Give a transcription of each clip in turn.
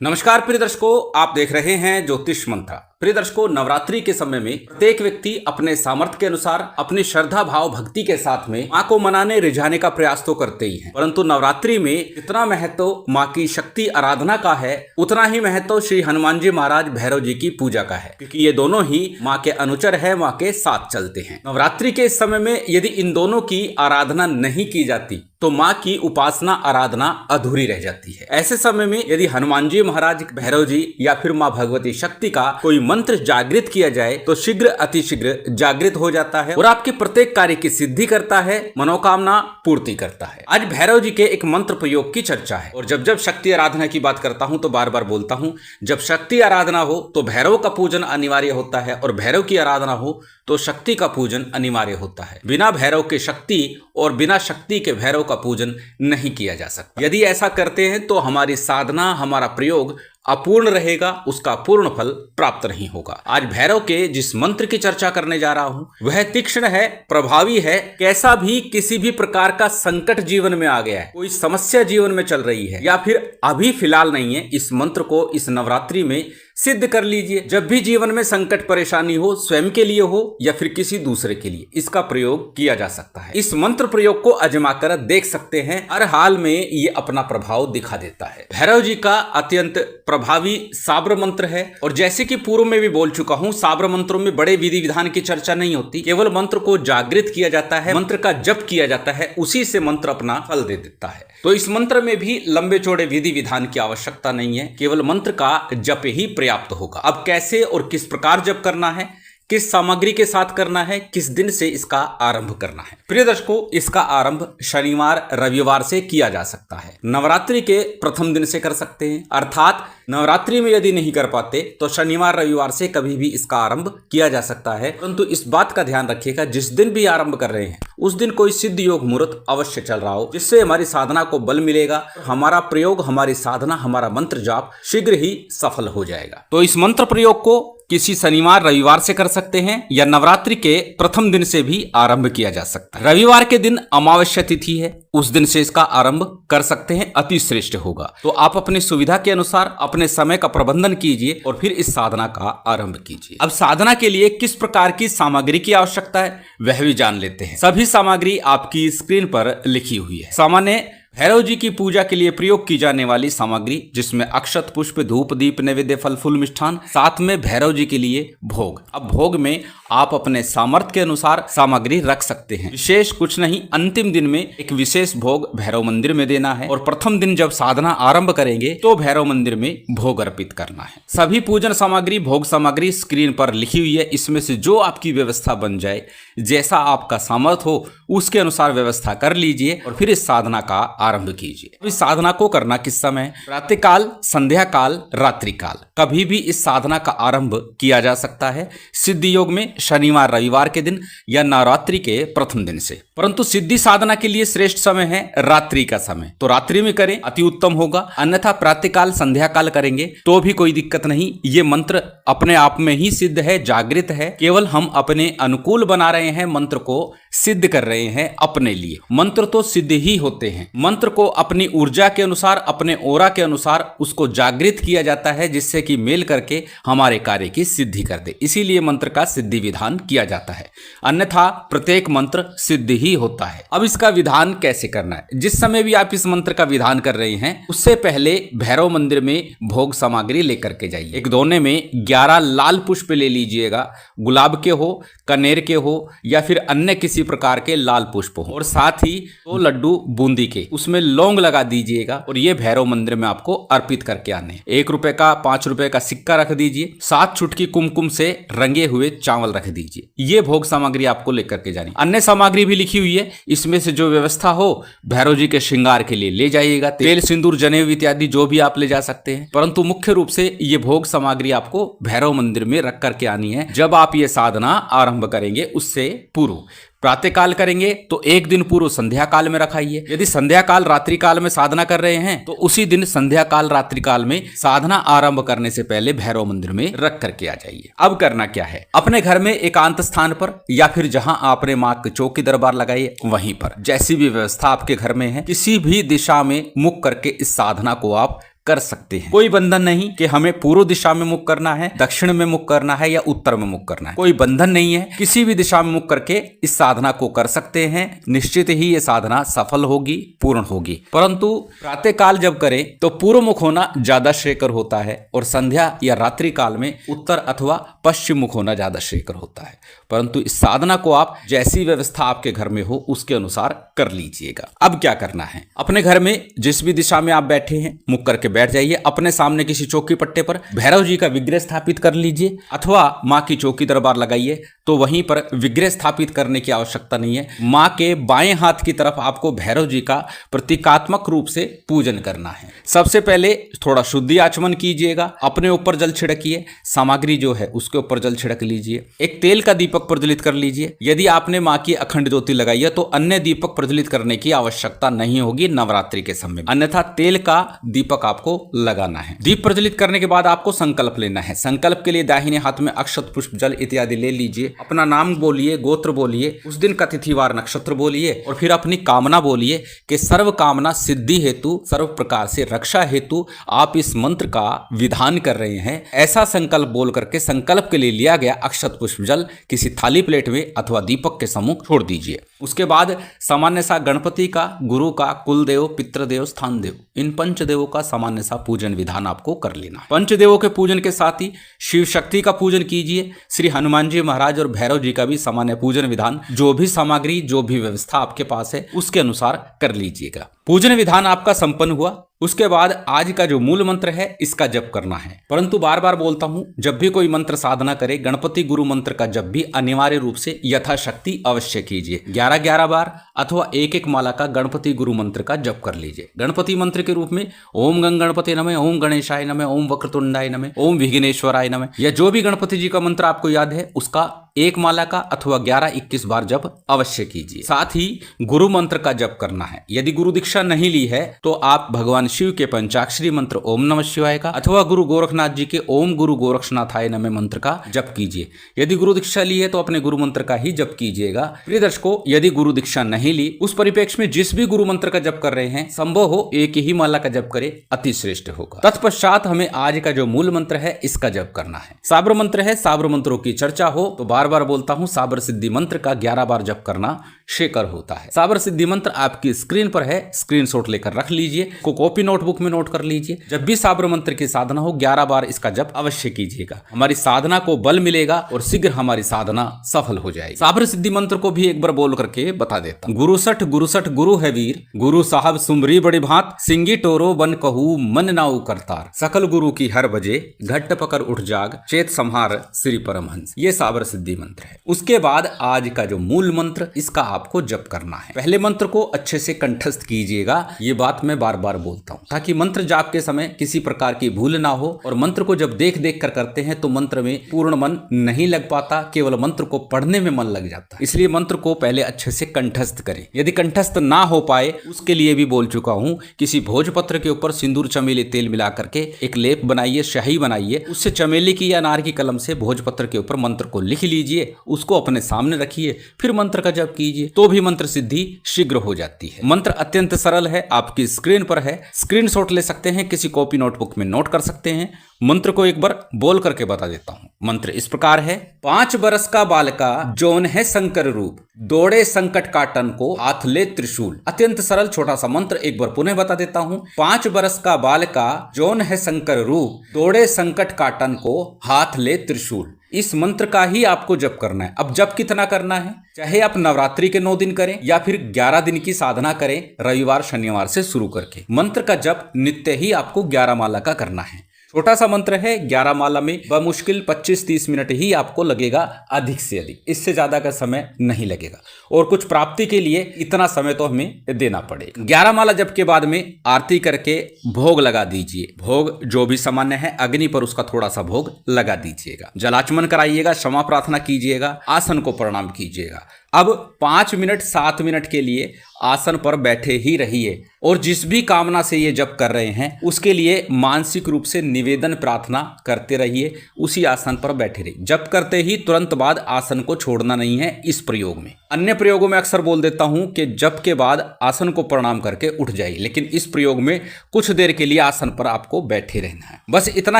नमस्कार प्रिय दर्शकों, आप देख रहे हैं ज्योतिष मंत्र। प्रिय दर्शकों, नवरात्रि के समय में प्रत्येक व्यक्ति अपने सामर्थ्य के अनुसार अपनी श्रद्धा भाव भक्ति के साथ में माँ को मनाने रिझाने का प्रयास तो करते ही हैं, परंतु नवरात्रि में जितना महत्व माँ की शक्ति आराधना का है उतना ही महत्व श्री हनुमान जी महाराज भैरव जी की पूजा का है, क्योंकि ये दोनों ही माँ के अनुचर है, माँ के साथ चलते हैं। नवरात्रि के इस समय में यदि इन दोनों की आराधना नहीं की जाती तो माँ की उपासना आराधना अधूरी रह जाती है। ऐसे समय में यदि हनुमान जी महाराज, भैरव जी या फिर माँ भगवती शक्ति का कोई मंत्र जागृत किया जाए तो शीघ्र अतिशीघ्र जागृत हो जाता है और आपके प्रत्येक कार्य की सिद्धि करता है, मनोकामना पूर्ति करता है। आज भैरव जी के एक मंत्र प्रयोग की चर्चा है और जब शक्ति आराधना की बात करता हूं तो बार बार बोलता हूं, जब शक्ति आराधना हो तो भैरव का पूजन अनिवार्य होता है और भैरव की आराधना हो तो शक्ति का पूजन अनिवार्य होता है। बिना भैरव के शक्ति और बिना शक्ति के भैरव का पूजन नहीं किया जा सकता। यदि ऐसा करते हैं तो हमारी साधना, हमारा प्रयोग अपूर्ण रहेगा, उसका पूर्ण फल प्राप्त नहीं होगा। आज भैरव के जिस मंत्र की चर्चा करने जा रहा हूं वह तीक्ष्ण है, प्रभावी है। कैसा भी किसी भी प्रकार का संकट जीवन में आ गया है, कोई समस्या जीवन में चल रही है या फिर अभी फिलहाल नहीं है, इस मंत्र को इस नवरात्रि में सिद्ध कर लीजिए। जब भी जीवन में संकट परेशानी हो, स्वयं के लिए हो या फिर किसी दूसरे के लिए, इसका प्रयोग किया जा सकता है। इस मंत्र प्रयोग को आजमा कर देख सकते हैं, हर हाल में ये अपना प्रभाव दिखा देता है। भैरव जी का अत्यंत प्रभावी साब्र मंत्र है और जैसे कि पूर्व में भी बोल चुका हूं, साब्र मंत्रों में बड़े विधि विधान की चर्चा नहीं होती, केवल मंत्र को जागृत किया जाता है, मंत्र का जप किया जाता है, उसी से मंत्र अपना फल दे देता है। तो इस मंत्र में भी लंबे चौड़े विधि विधान की आवश्यकता नहीं है, केवल मंत्र का जप ही पर्याप्त होगा। अब कैसे और किस प्रकार जप करना है, किस सामग्री के साथ करना है, किस दिन से इसका आरंभ करना है। प्रिय दर्शकों, इसका आरंभ शनिवार रविवार से किया जा सकता है। नवरात्रि के प्रथम दिन से कर सकते हैं, अर्थात नवरात्रि में यदि नहीं कर पाते तो शनिवार रविवार से कभी भी इसका आरंभ किया जा सकता है। परंतु इस बात का ध्यान रखिएगा, जिस दिन भी आरंभ कर रहे हैं उस दिन कोई सिद्ध योग मुहूर्त अवश्य चल रहा हो, जिससे हमारी साधना को बल मिलेगा, हमारा प्रयोग, हमारी साधना, हमारा मंत्र जाप शीघ्र ही सफल हो जाएगा। तो इस मंत्र प्रयोग को किसी शनिवार रविवार से कर सकते हैं या नवरात्रि के प्रथम दिन से भी आरंभ किया जा सकता है। रविवार के दिन अमावस्या तिथि है, उस दिन से इसका आरंभ कर सकते हैं, अति श्रेष्ठ होगा। तो आप अपनी सुविधा के अनुसार अपने समय का प्रबंधन कीजिए और फिर इस साधना का आरंभ कीजिए। अब साधना के लिए किस प्रकार की सामग्री की आवश्यकता है वह भी जान लेते हैं। सभी सामग्री आपकी स्क्रीन पर लिखी हुई है। सामान्य भैरव जी की पूजा के लिए प्रयोग की जाने वाली सामग्री, जिसमें अक्षत, पुष्प, धूप, दीप, नैवेद्य, फल फूल, मिष्ठान, साथ में भैरव जी के लिए भोग। अब भोग में आप अपने सामर्थ्य के अनुसार सामग्री रख सकते हैं, विशेष कुछ नहीं। अंतिम दिन में एक विशेष भोग भैरव मंदिर में देना है और प्रथम दिन जब साधना आरंभ करेंगे तो भैरव मंदिर में भोग अर्पित करना है। सभी पूजन सामग्री, भोग सामग्री स्क्रीन पर लिखी हुई है, इसमें से जो आपकी व्यवस्था बन जाए, जैसा आपका सामर्थ्य हो उसके अनुसार व्यवस्था कर लीजिए और फिर इस साधना का आरंभ कीजिए। इस साधना को करना किस समय? प्रातः काल, संध्या काल, रात्रि काल, कभी भी इस साधना का आरंभ किया जा सकता है। सिद्धि योग में शनिवार रविवार के दिन या नवरात्रि के प्रथम दिन से, परंतु सिद्धि साधना के लिए श्रेष्ठ समय है रात्रि का समय, तो रात्रि में करें, अति उत्तम होगा। अन्यथा प्रातः काल, संध्या काल करेंगे तो भी कोई दिक्कत नहीं। ये मंत्र अपने आप में ही सिद्ध है, जागृत है, केवल हम अपने अनुकूल बना रहे हैं, मंत्र को सिद्ध कर रहे हैं अपने लिए। मंत्र तो सिद्ध ही होते हैं, मंत्र को अपनी ऊर्जा के अनुसार, अपने ओरा के अनुसार उसको जागृत किया जाता है, जिससे कि मेल करके हमारे कार्य की सिद्धि कर दे। इसीलिए मंत्र का सिद्धि विधान किया जाता है, अन्यथा प्रत्येक मंत्र सिद्ध ही होता है। अब इसका विधान कैसे करना है? जिस समय भी आप इस मंत्र का विधान कर रहे हैं उससे पहले भैरव मंदिर में भोग सामग्री लेकर के जाइए। एक दोने में 11 लाल पुष्प ले लीजिएगा, गुलाब के हो, कनेर के हो या फिर अन्य किसी प्रकार के लाल पुष्प हो, और साथ ही 2 लड्डू बूंदी के, उसमें लौंग लगा दीजिएगा और ये भैरव मंदिर में आपको अर्पित करके आने। 1 रुपए का, 5 रुपए का सिक्का रख दीजिए, 7 चुटकी कुमकुम से रंगे हुए चावल रख दीजिए। ये भोग सामग्री आपको लेकर के जानी। अन्य सामग्री भी लिखी हुई है, इसमें से जो व्यवस्था हो भैरव जी के श्रृंगार के लिए ले जाइएगा। तेल, सिंदूर, जनेऊ इत्यादि जो भी आप ले जा सकते हैं, परंतु मुख्य रूप से ये भोग सामग्री आपको भैरव मंदिर में रख करके आनी है जब आप ये साधना आरंभ करेंगे। उससे पूर्व प्रातः काल करेंगे तो एक दिन पूर्व संध्या काल में रखाइए। यदि संध्या काल रात्रि काल में साधना कर रहे हैं तो उसी दिन संध्या काल रात्रि काल में साधना आरंभ करने से पहले भैरव मंदिर में रख करके आ जाइए। अब करना क्या है? अपने घर में एकांत स्थान पर या फिर जहां आपने मां के चौकी दरबार लगाइए वहीं पर, जैसी भी व्यवस्था आपके घर में है, किसी भी दिशा में मुख करके इस साधना को आप कर सकते हैं। कोई बंधन नहीं कि हमें पूर्व दिशा में मुख करना है, दक्षिण में मुख करना है या उत्तर में मुख करना है। कोई बंधन नहीं है, किसी भी दिशा में मुख करके इस साधना को कर सकते हैं। निश्चित ही ये साधना सफल होगी, पूर्ण होगी। परंतु प्रातः काल जब करें तो पूर्व मुख होना ज्यादा श्रेयकर होता है और संध्या या रात्रि काल में उत्तर अथवा पश्चिम मुख होना ज्यादा श्रेयकर होता है। परंतु इस साधना को आप जैसी व्यवस्था आपके घर में हो उसके अनुसार कर लीजिएगा। अब क्या करना है, अपने घर में जिस भी दिशा में आप बैठे हैं मुख करके बैठ जाइए। अपने सामने किसी चौकी पट्टे पर भैरव जी का विग्रह स्थापित कर लीजिए अथवा माँ की चौकी दरबार लगाइए। तो वहीं पर विग्रह स्थापित करने की आवश्यकता नहीं है। माँ के बाएं हाथ की तरफ आपको भैरव जी का प्रतीकात्मक रूप से पूजन करना है। सबसे पहले थोड़ा शुद्धि आचमन कीजिएगा, अपने ऊपर जल छिड़किए, सामग्री जो है उसके ऊपर जल छिड़क लीजिए। एक तेल का दीपक प्रज्वलित कर लीजिए। यदि आपने माँ की अखंड ज्योति लगाई है तो अन्य दीपक प्रज्वलित करने की आवश्यकता नहीं होगी नवरात्रि के समय में, अन्यथा तेल का दीपक आपको लगाना है। दीप प्रज्वलित करने के बाद आपको संकल्प लेना है। संकल्प के लिए दाहिने हाथ में अक्षत, पुष्प, जल इत्यादि ले लीजिए। अपना नाम बोलिए, गोत्र बोलिए, उस दिन का तिथिवार नक्षत्र बोलिए और फिर अपनी कामना बोलिए कि सर्व कामना सिद्धि हेतु, सर्व प्रकार से रक्षा हेतु आप इस मंत्र का विधान कर रहे हैं। ऐसा संकल्प बोल करके संकल्प के लिए लिया गया अक्षत, पुष्प, जल किसी थाली प्लेट में अथवा दीपक के सम्मुख छोड़ दीजिए। उसके बाद सामान्य सा गणपति का, गुरु का, कुलदेव, पितृदेव, स्थान देव, इन पंचदेवों का सामान्य सा पूजन विधान आपको कर लेना है। पंचदेवों के पूजन के साथ ही शिव शक्ति का पूजन कीजिए। श्री हनुमान जी महाराज और भैरव जी का भी सामान्य पूजन विधान, जो भी सामग्री, जो भी व्यवस्था आपके पास है उसके अनुसार कर लीजिएगा। पूजन विधान आपका संपन्न हुआ। उसके बाद आज का जो मूल मंत्र है इसका जप करना है। परंतु बार बार बोलता हूं, जब भी कोई मंत्र साधना करे, गणपति गुरु मंत्र का जप भी अनिवार्य रूप से यथाशक्ति अवश्य कीजिए। 11-11 बार अथवा एक माला का गणपति गुरु मंत्र का जप कर लीजिए। गणपति मंत्र के रूप में ओम गंग गणपति नमः, ओम गणेशाय नमः, ओम वक्रतुंडाय नमः, ओम विघ्नेश्वराय नमः, या जो भी गणपति जी का मंत्र आपको याद है उसका एक माला का अथवा 11-21 बार जप अवश्य कीजिए। साथ ही गुरु मंत्र का जप करना है। यदि गुरु दीक्षा नहीं ली है तो आप भगवान शिव के पंचाक्षरी मंत्र ओम नमः शिवाय का अथवा गुरु गोरखनाथ जी के ओम गुरु गोरक्षनाथाय नमः मंत्र का जप कीजिए। यदि गुरु दीक्षा ली है तो अपने गुरु मंत्र का ही जप कीजिएगा। प्रिय दर्शकों, यदि गुरु दीक्षा नहीं ली, उस परिप्रेक्ष्य में जिस भी गुरु मंत्र का जप कर रहे हैं, संभव हो एक ही माला का जप करे, अति श्रेष्ठ होगा। तत्पश्चात हमें आज का जो मूल मंत्र है इसका जप करना है। साबर मंत्र है। साबर मंत्रों की चर्चा हो तो बार बार बोलता हूं, साबर सिद्धि मंत्र का 11 बार जप करना शेकर होता है। साबर सिद्धि मंत्र आपकी स्क्रीन पर है, स्क्रीनशॉट लेकर रख लीजिए, को कॉपी नोटबुक में नोट कर लीजिए। जब भी साबर मंत्र की साधना हो 11 बार इसका जप अवश्य कीजिएगा। हमारी साधना को बल मिलेगा और शीघ्र हमारी साधना सफल हो जाएगी। साबर सिद्धि मंत्र को भी एक बार बोल करके बता देता हूं। गुरुसठ गुरु है वीर, गुरु साहब सुमरी बड़ी भांत, सिंगी टोरो बन कहू मन नाऊ करतार, सकल गुरु की हर बजे, घट पकड़ उठ जाग, चेत संहार श्री परमहंस। ये साबर सिद्धि मंत्र है। उसके बाद आज का जो मूल मंत्र, इसका आपको जप करना है। पहले मंत्र को अच्छे से कंठस्थ कीजिएगा। ये बात मैं बार बार बोलता हूं ताकि मंत्र जाप के समय किसी प्रकार की भूल ना हो। और मंत्र को जब देख देख कर करते हैं तो मंत्र में पूर्ण मन नहीं लग पाता, केवल मंत्र को पढ़ने में मन लग जाता है। इसलिए मंत्र को पहले अच्छे से कंठस्थ करें। यदि कंठस्थ ना हो पाए, उसके लिए भी बोल चुका हूं, किसी भोजपत्र के ऊपर सिंदूर चमेली तेल मिला करके एक लेप बनाइए, शाही बनाइए, उससे चमेली की या अनार की कलम से भोजपत्र के ऊपर मंत्र को लिख लीजिए, उसको अपने सामने रखिए, फिर मंत्र का जप कीजिए, तो भी मंत्र सिद्धि शीघ्र हो जाती है। मंत्र अत्यंत सरल है, आपकी स्क्रीन पर है, स्क्रीनशॉट ले सकते हैं, किसी कॉपी नोटबुक में नोट कर सकते हैं। मंत्र को एक बार बोल करके बता देता हूं। मंत्र इस प्रकार है। 5 बरस का बालका जौन है शंकर रूप, दौड़े संकट काटन को हाथ ले त्रिशूल। अत्यंत सरल छोटा सा मंत्र एक बार पुनः बता देता हूं। 5 बरस का बालका जौन है शंकर रूप, दौड़े संकट काटन को हाथ ले त्रिशूल। इस मंत्र का ही आपको जप करना है। अब जप कितना करना है, चाहे आप नवरात्रि के 9 दिन करें या फिर 11 दिन की साधना करें, रविवार शनिवार से शुरू करके मंत्र का जप नित्य ही आपको 11 माला का करना है। छोटा सा मंत्र है, 11 माला में बमुश्किल 25-30 मिनट ही आपको लगेगा, अधिक से अधिक, इससे ज्यादा का समय नहीं लगेगा। और कुछ प्राप्ति के लिए इतना समय तो हमें देना पड़ेगा। 11 माला जप के बाद में आरती करके भोग लगा दीजिए। भोग जो भी सामान्य है, अग्नि पर उसका थोड़ा सा भोग लगा दीजिएगा। जलाचमन कराइएगा, क्षमा प्रार्थना कीजिएगा, आसन को प्रणाम कीजिएगा। अब 5 मिनट 7 मिनट के लिए आसन पर बैठे ही रहिए और जिस भी कामना से ये जप कर रहे हैं उसके लिए मानसिक रूप से निवेदन प्रार्थना करते रहिए। उसी आसन पर बैठे रहिए। जप करते ही तुरंत बाद आसन को छोड़ना नहीं है। इस प्रयोग में, अन्य प्रयोगों में अक्सर बोल देता हूं कि जप के बाद आसन को प्रणाम करके उठ जाइए, लेकिन इस प्रयोग में कुछ देर के लिए आसन पर आपको बैठे रहना है। बस इतना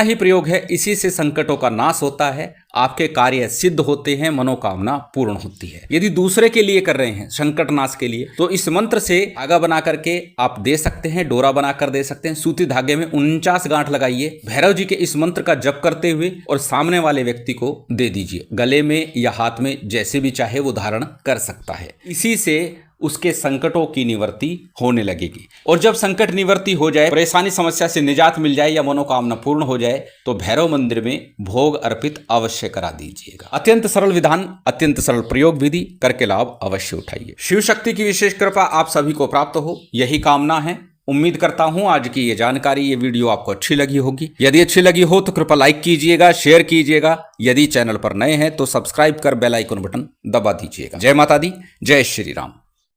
ही प्रयोग है। इसी से संकटों का नाश होता है, आपके कार्य सिद्ध होते हैं, मनोकामना पूर्ण होती है। यदि दूसरे के लिए कर रहे हैं, संकट नाश के लिए, तो इस मंत्र से धागा बना करके आप दे सकते हैं, डोरा बनाकर दे सकते हैं। सूती धागे में 49 गांठ लगाइए, भैरव जी के इस मंत्र का जप करते हुए और सामने वाले व्यक्ति को दे दीजिए। गले में या हाथ में जैसे भी चाहे वो धारण कर सकता है। इसी से उसके संकटों की निवृत्ति होने लगेगी। और जब संकट निवृत्ति हो जाए, परेशानी समस्या से निजात मिल जाए या मनोकामना पूर्ण हो जाए, तो भैरव मंदिर में भोग अर्पित अवश्य करा दीजिएगा। अत्यंत सरल विधान, अत्यंत सरल प्रयोग विधि करके लाभ अवश्य उठाइए। शिव शक्ति की विशेष कृपा आप सभी को प्राप्त हो, यही कामना है। उम्मीद करता हूं आज की ये जानकारी, ये वीडियो आपको अच्छी लगी होगी। यदि अच्छी लगी हो तो कृपया लाइक कीजिएगा, शेयर कीजिएगा। यदि चैनल पर नए हैं तो सब्सक्राइब कर बेल आइकन बटन दबा दीजिएगा। जय माता दी, जय श्री राम।